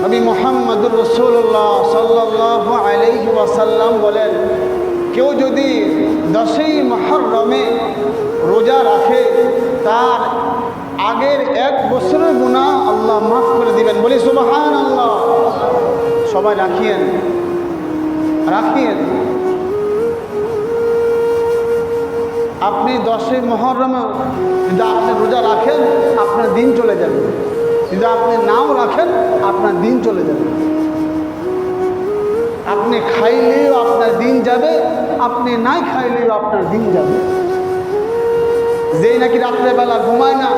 নবী মুহাম্মদুর রাসূলুল্লাহ সাল্লাল্লাহু আলাইহি ওয়াসাল্লাম বলেন, কেউ যদি 10ই মুহররমে রোজা রাখে তার আগের 1 বছরের গুনাহ আল্লাহ মাফ করে দিবেন। বলি সুবহানাল্লাহ। সবাই রাখিয়েন। আপনি 10ই মুহররমে যদি আপনি রোজা রাখেন আপনার দিন চলে যাবে, যদি আপনি নাও রাখেন আপনার দিন চলে যাবে। আপনি খাইলেও আপনার দিন যাবে, আপনি নাই খাইলেও আপনার দিন যাবে। যেই নাকি রাত্রেবেলা ঘুমায় না,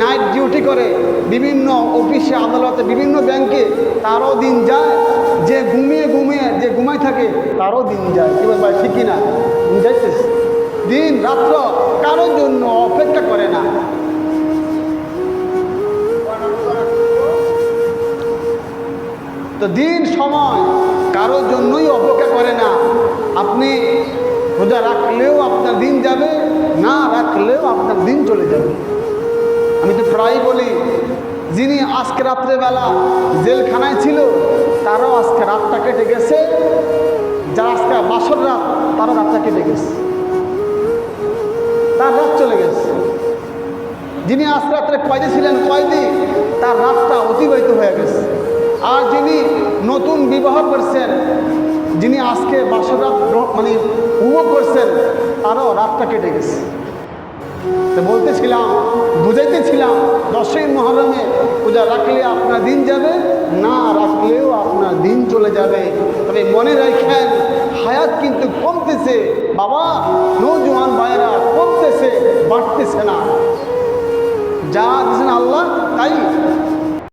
নাইট ডিউটি করে বিভিন্ন অফিসে আদালতে বিভিন্ন ব্যাংকে, তারও দিন যায়। যে ঘুমাই থাকে তারও দিন যায়। কি বলবো ঠিক কিনা? দিন যাইতেছে। দিন রাত্র কারোর জন্য অপেক্ষা করে না। তো দিন সময় কারোর জন্যই অপেক্ষা করে না। আপনি রোজা রাখলেও আপনার দিন যাবে, না রাখলেও আপনার দিন চলে যাবে। আমি তো প্রায় বলি, যিনি আজকে রাত্রেবেলা জেলখানায় ছিল তারও আজকে রাতটা কেটে গেছে, যারা আজকে বাসর রাত তারও রাতটা কেটে গেছে, তার রাত চলে গেছে। যিনি আজকে রাত্রে কয়েদি ছিলেন, কয়েদি, তার রাতটা অতিবাহিত হয়ে গেছে। আর যিনি নতুন বিবাহ করছেন, যিনি আজকে বাসর রাত মানে উপভোগ করছেন, তারও রাতটা কেটে গেছে। তো বলতেছিলাম, বুঝাইতেছিলাম, 10ই মুহররমে রোজা রাখলে আপনার দিন যাবে, না রাখলেও আপনার দিন চলে যাবে। তবে মনে রাখেন, হায়াত কিন্তু কমতেছে বাবা, নৌজওয়ান ভাইয়েরা, কমতেছে, বাড়তেছে না। যা দিয়েছেন আল্লাহ তাই